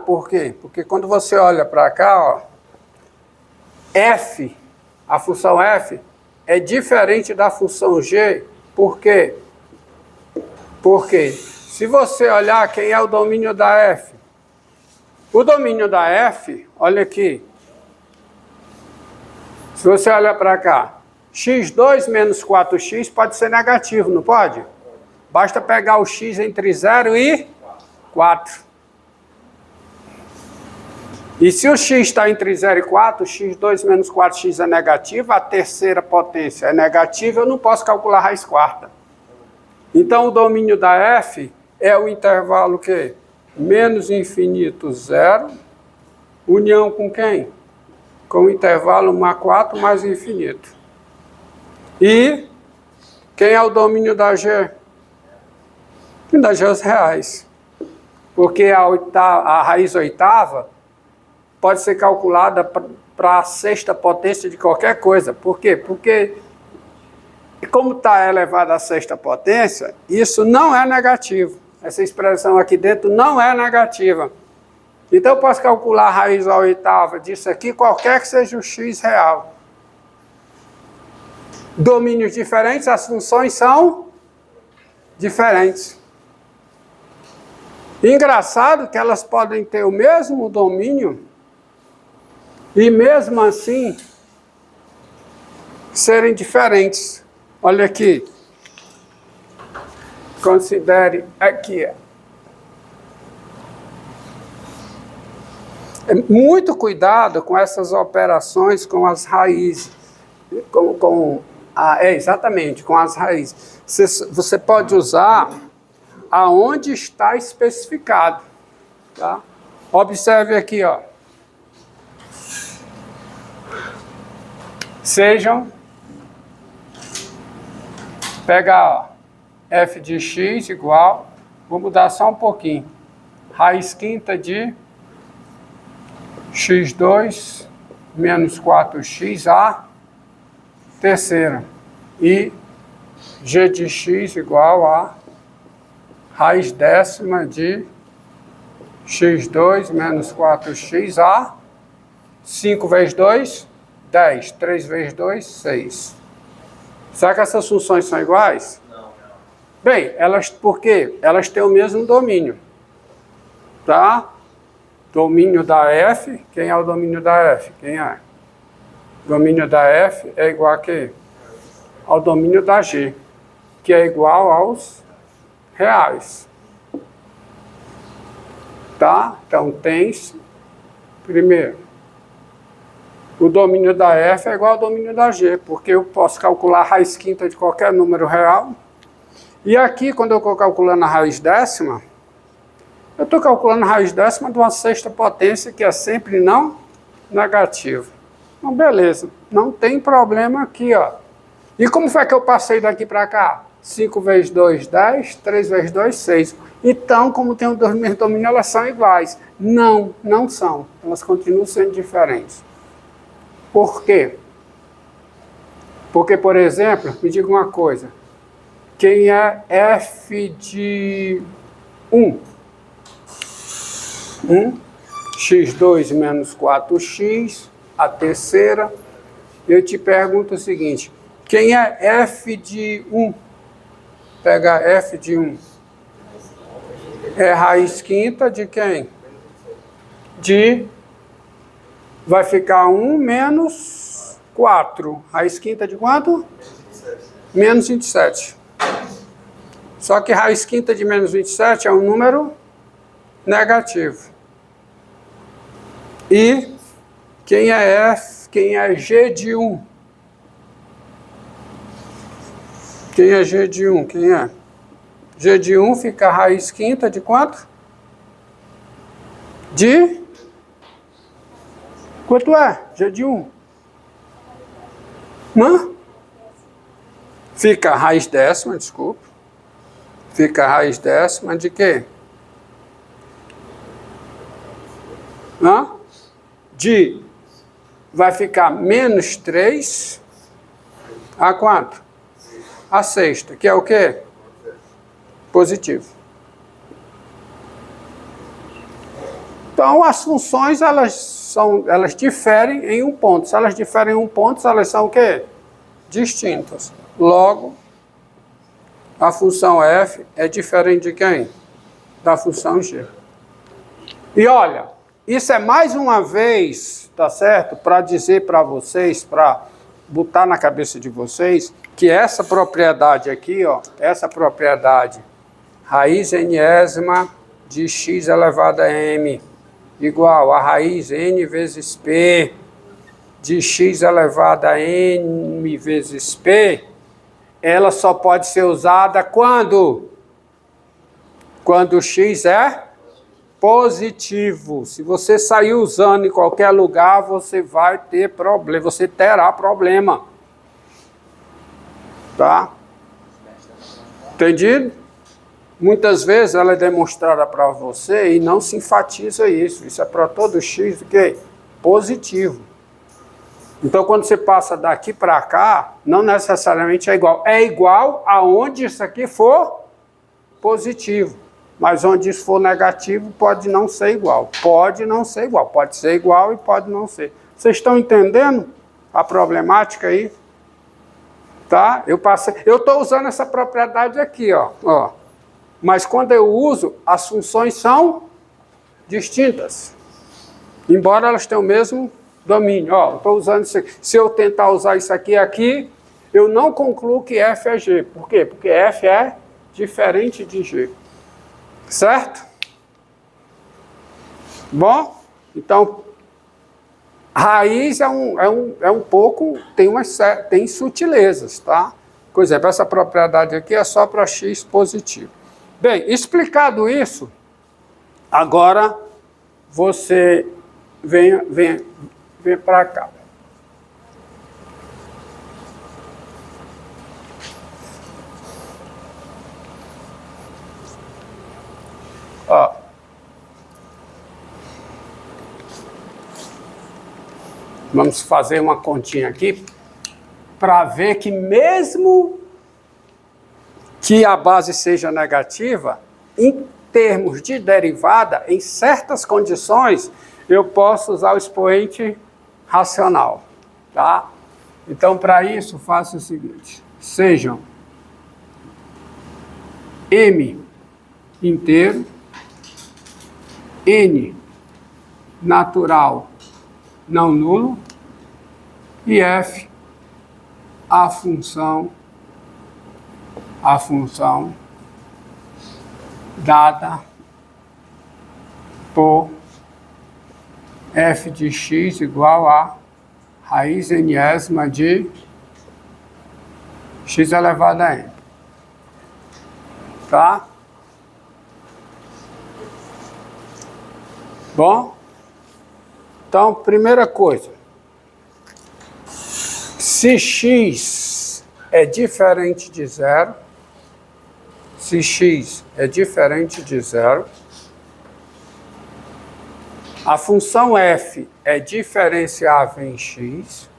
Por quê? Porque quando você olha para cá, ó, f, a função f, é diferente da função g. Por quê? Porque se você olhar quem é o domínio da f, o domínio da f, olha aqui, se você olhar para cá, x2 menos 4x pode ser negativo, não pode? Basta pegar o x entre 0 e 4. E se o x está entre 0 e 4, x2 menos 4x é negativo, a terceira potência é negativa, eu não posso calcular a raiz quarta. Então, o domínio da f é o intervalo que? Menos infinito 0, união com quem? Com o intervalo 1 a 4 mais infinito. E quem é o domínio da g? Da g os reais. Porque a raiz oitava pode ser calculada para a sexta potência de qualquer coisa. Por quê? Porque, como está elevada à sexta potência, isso não é negativo. Essa expressão aqui dentro não é negativa. Então, eu posso calcular a raiz à oitava disso aqui, qualquer que seja o x real. Domínios diferentes, as funções são diferentes. Engraçado que elas podem ter o mesmo domínio e mesmo assim serem diferentes. Olha aqui. Considere aqui. Muito cuidado com essas operações com as raízes. Exatamente, com as raízes. Você pode usar aonde está especificado. Tá? Observe aqui, ó. Pega ó, f de x igual, vou mudar só um pouquinho, raiz quinta de x2 menos 4x a terceira, e g de x igual a raiz décima de x2 menos 4x a 5 vezes 2, 10. 3 vezes 2, 6. Será que essas funções são iguais? Não. Bem, por quê? Elas têm o mesmo domínio. Tá? Domínio da f. Quem é o domínio da f? Quem é? O domínio da f é igual a quê? Ao domínio da g, que é igual aos reais. Tá? Então, tem-se, primeiro, o domínio da f é igual ao domínio da g, porque eu posso calcular a raiz quinta de qualquer número real. E aqui, quando eu estou calculando a raiz décima, eu estou calculando a raiz décima de uma sexta potência, que é sempre não negativa. Então, beleza, não tem problema aqui, ó. E como foi que eu passei daqui para cá? 5 vezes 2, 10, 3 vezes 2, 6. Então, como tem o mesmo domínio, elas são iguais. Não, não são. Elas continuam sendo diferentes. Por quê? Porque, por exemplo, me diga uma coisa. Quem é f de 1? x2 menos 4x, a terceira. Eu te pergunto o seguinte. Quem é f de 1? Pega f de 1. É raiz quinta de quem? Vai ficar 1 menos 4. Raiz quinta de quanto? Menos 27. Só que raiz quinta de menos 27 é um número negativo. E quem é f? Quem é g de 1? Quem é g de 1? Quem é? G de 1 fica raiz quinta de quanto? De? Quanto é? G de 1? Fica a raiz décima, desculpa. Fica a raiz décima de quê? Vai ficar menos 3 a quanto? A sexta, que é o quê? Positivo. Então, as funções, elas diferem em um ponto. Se elas diferem em um ponto, elas são o quê? Distintas. Logo, a função f é diferente de quem? Da função g. E olha, isso é mais uma vez, tá certo? Para dizer para vocês, para botar na cabeça de vocês, que essa propriedade aqui, ó, essa propriedade raiz nésima de x elevado a m igual a raiz n vezes p de x elevado a n vezes p, ela só pode ser usada quando? Quando x é positivo. Se você sair usando em qualquer lugar, você vai ter problema, você terá problema. Tá? Entendido? Muitas vezes ela é demonstrada para você e não se enfatiza isso. Isso é para todo x do que? Positivo. Então, quando você passa daqui para cá, não necessariamente é igual. É igual aonde isso aqui for positivo. Mas onde isso for negativo, pode não ser igual. Pode não ser igual. Pode ser igual e pode não ser. Vocês estão entendendo a problemática aí? Tá? Eu estou usando essa propriedade aqui, ó. Mas quando eu uso, as funções são distintas. Embora elas tenham o mesmo domínio. Ó, estou usando isso aqui. Se eu tentar usar isso aqui, eu não concluo que f é g. Por quê? Porque f é diferente de g. Certo? Bom, então, raiz é um pouco, tem sutilezas, tá? Por exemplo, essa propriedade aqui é só para x positivo. Bem, explicado isso, agora você vem para cá. Ó. Vamos fazer uma continha aqui para ver que mesmo que a base seja negativa, em termos de derivada, em certas condições, eu posso usar o expoente racional, tá? Então, para isso, faço o seguinte: sejam m inteiro, n natural não nulo e f a função dada por f de x igual a raiz nésima de x elevado a n. Tá? Bom? Então, primeira coisa. Se x é diferente de zero, se x é diferente de zero, a função f é diferenciável em x,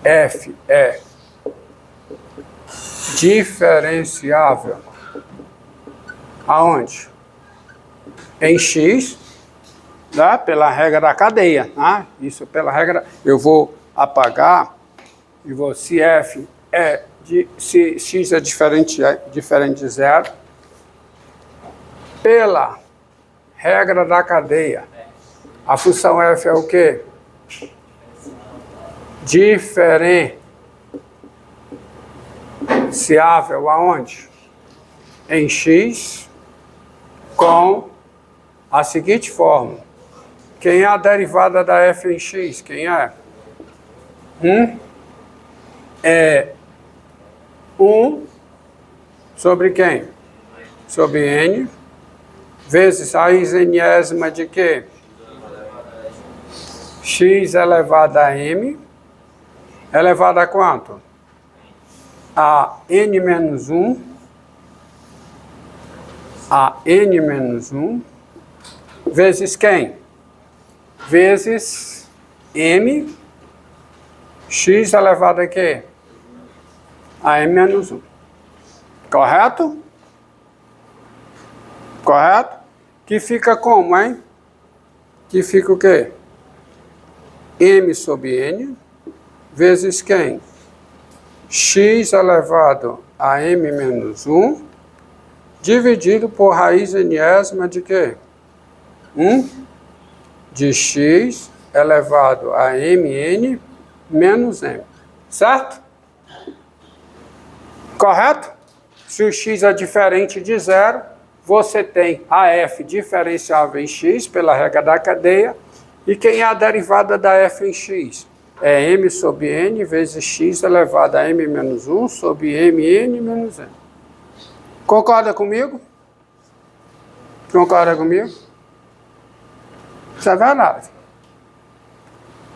f é diferenciável aonde? Em x, tá? Pela regra da cadeia, tá? Isso pela regra, eu vou apagar e vou, se f é se x é diferente de zero, pela regra da cadeia, a função f é o quê? Diferenciável aonde? Em x, com a seguinte fórmula. Quem é a derivada da f em x? Quem é? É 1 sobre quem? Sobre n, vezes raiz nésima de quê? X elevado a m, elevado a quanto? A n menos 1, a n menos 1, vezes quem? Vezes m, x elevado a quê? A m menos 1. Correto? Correto? Que fica como, hein? que fica o quê? M sobre N vezes quem? X elevado a M menos 1 dividido por raiz enésima de quê? 1 de X elevado a Mn menos M. Certo? Correto? Se o X é diferente de zero, você tem a F diferenciável em X pela regra da cadeia. E quem é a derivada da F em X? É M sobre N vezes X elevado a M menos 1 sobre Mn menos M. Concorda comigo? Concorda comigo? Isso é verdade.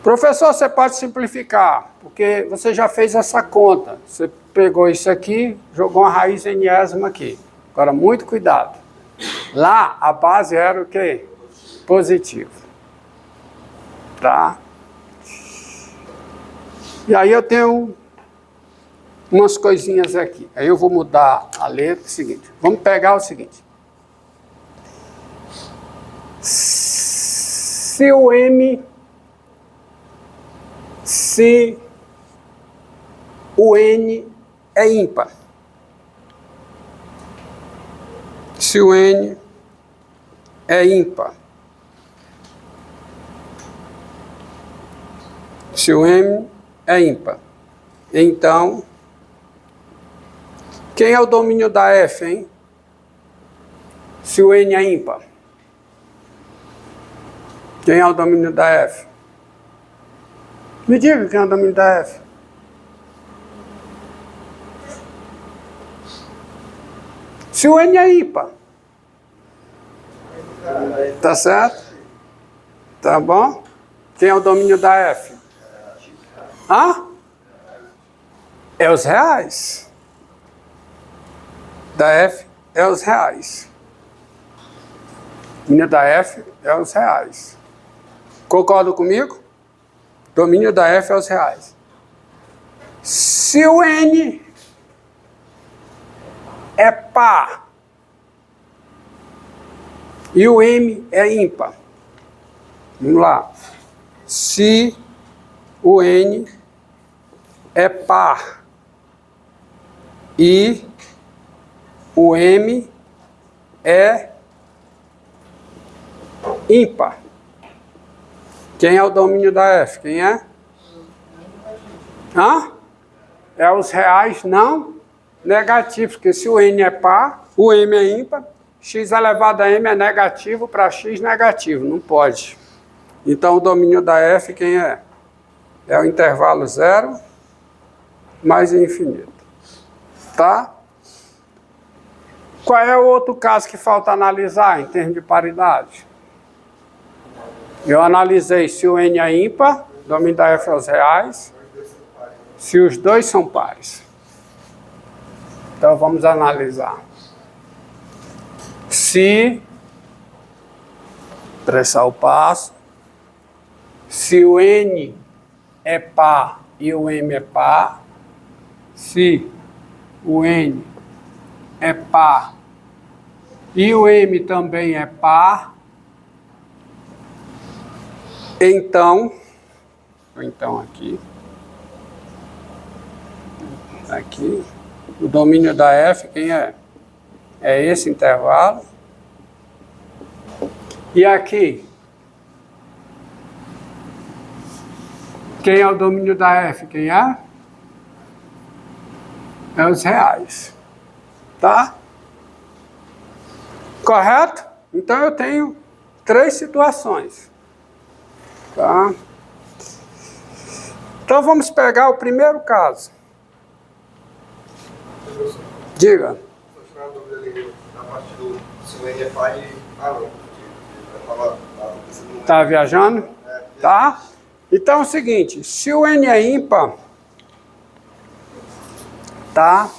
Professor, você pode simplificar, porque você já fez essa conta. Você pegou isso aqui, jogou uma raiz enésima aqui. Agora, muito cuidado. Lá, a base era o quê? Positivo. Tá? E aí eu tenho umas coisinhas aqui. Aí eu vou mudar a letra. Seguinte, vamos pegar o seguinte. Se o M N é ímpar. Se o N é ímpar. Se o M é ímpar. Então, quem é o domínio da F, hein? Se o N é ímpar. Quem é o domínio da F? Me diga quem é o domínio da F. Se o N é ímpar. Tá certo? Tá bom? Quem é o domínio da F? Hã? É os reais. Da F é os reais. Domínio da F é os reais. Concorda comigo? Domínio da F é os reais. Se o N é par e o M é ímpar. Vamos lá. Se o N é par e o M é ímpar. Quem é o domínio da F? Quem é? Hã? É os reais não negativos, porque se o N é par, o M é ímpar, X elevado a M é negativo para X negativo, não pode. Então o domínio da F quem é? É o intervalo zero mais infinito. Tá? Qual é o outro caso que falta analisar em termos de paridade? Eu analisei se o N é ímpar, o domínio da F é os reais, se os dois são pares. Então vamos analisar. Se, apressar o passo, se o N é par e o M é par, se o N é par e o M também é par, então aqui, o domínio da F, quem é? É esse intervalo. E aqui, quem é o domínio da F? Quem é? É os reais. Tá? Correto? Então eu tenho 3 situações. Tá? Então vamos pegar o primeiro caso. Diga. Na parte do se o N é par e... Tá viajando? Tá? Então é o seguinte, se o N é ímpar, tá?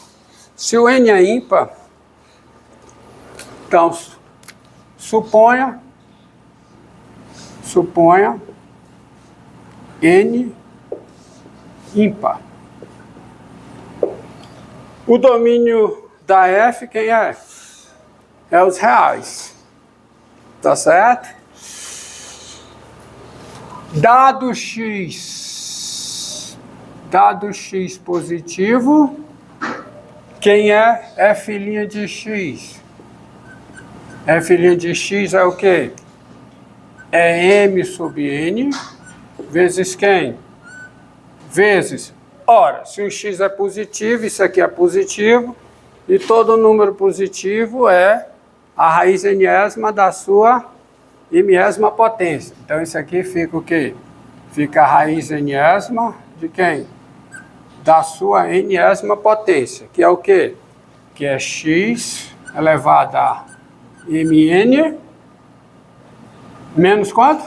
Se o N é ímpar, então suponha N ímpar. O domínio da F, quem é? É os reais. Tá certo? Dado x positivo, quem é f' de x? F' de x é o quê? É m sobre n vezes quem? Vezes. Ora, se o x é positivo, isso aqui é positivo, e todo número positivo é a raiz enésima da sua imésima potência. Então isso aqui fica o quê? Fica a raiz enésima de quem? Da sua enésima potência, que é o quê? Que é x elevado a mn menos quanto?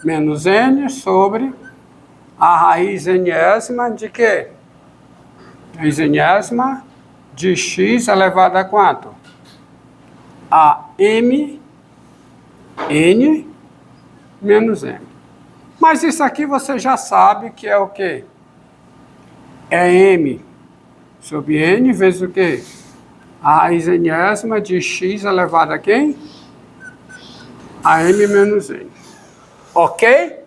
Menos n sobre a raiz enésima de quê? Raiz enésima de x elevado a quanto? A m n menos m. Mas isso aqui você já sabe que é o quê? É m sobre n vezes o quê? A raiz enésima de x elevado a quem? A m menos n. Ok?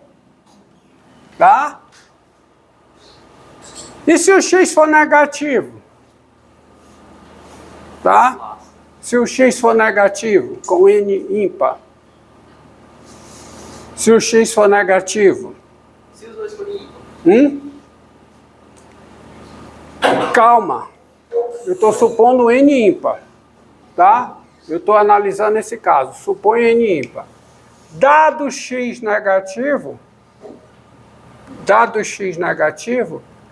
Tá? E se o x for negativo? Tá? Se o x for negativo, com n ímpar. Se o x for negativo. Se os dois forem ímpar. Calma. Eu estou supondo n ímpar. Tá? Eu estou analisando esse caso. Supõe n ímpar. Dado x negativo,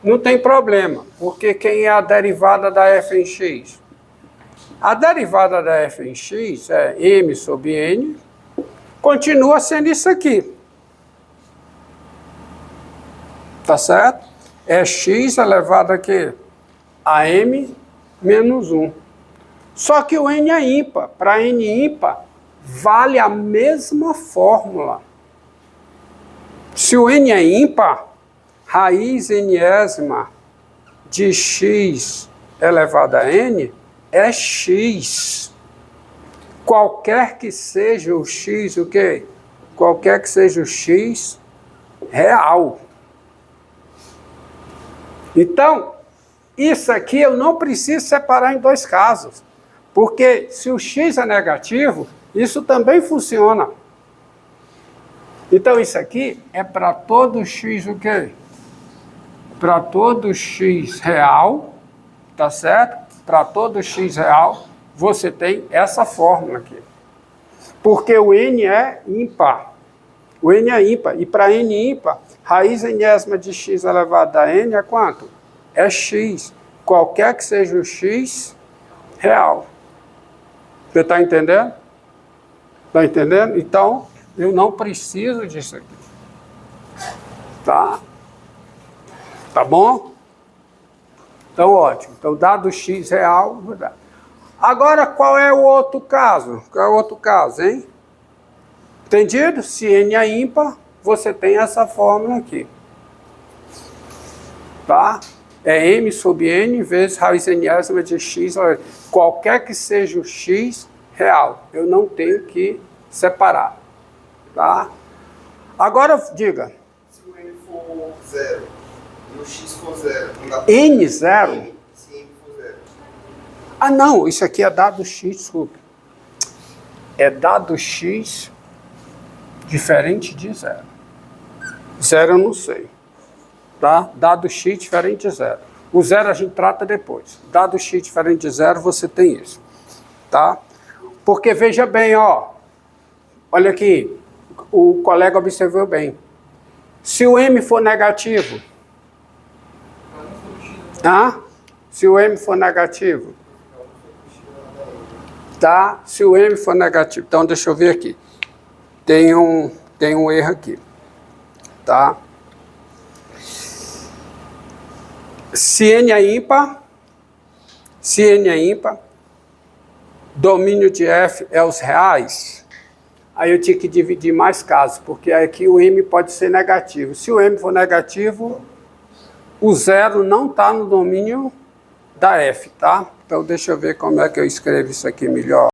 não tem problema. Porque quem é a derivada da f em x? A derivada da f em x é m sobre n, continua sendo isso aqui. Tá certo? É x elevado a quê? A m menos 1. Só que o n é ímpar. Para n ímpar, vale a mesma fórmula. Se o n é ímpar, raiz enésima de x elevado a n é x. Qualquer que seja o x, o quê? Qualquer que seja o x real. Então, isso aqui eu não preciso separar em dois casos. Porque se o x é negativo, isso também funciona. Então, isso aqui é para todo x o quê? Para todo x real, tá certo? Para todo x real, você tem essa fórmula aqui. Porque o n é ímpar. O n é ímpar. E para n ímpar, raiz enésima de x elevado a n é quanto? É x. Qualquer que seja o x real. Você está entendendo? Está entendendo? Então, eu não preciso disso aqui. Tá? Tá bom? Então, ótimo. Então, dado x real, vou dar. Agora, qual é o outro caso? Qual é o outro caso, hein? Entendido? Se n é ímpar, você tem essa fórmula aqui. Tá? É m sobre n vezes raiz enésima de x. Qualquer que seja o x real. Eu não tenho que separar. Tá? Agora, diga. Se o n for 0 e o x for 0, não dá pra... N 0? Se n for 0. Ah, não. Isso aqui é dado x, desculpa. É dado x diferente de 0. 0 eu não sei. Tá? Dado x diferente de 0. O 0 a gente trata depois. Dado x diferente de 0, você tem isso. Tá? Porque veja bem, ó. Olha aqui. O colega observou bem. Se o m for negativo. Se o m for negativo. Tá? Se o m for negativo. Então, deixa eu ver aqui. Tem um erro aqui. Tá? Se n é ímpar, domínio de f é os reais, aí eu tinha que dividir mais casos, porque aqui o m pode ser negativo. Se o m for negativo, o 0 não está no domínio da f, tá? Então deixa eu ver como é que eu escrevo isso aqui melhor.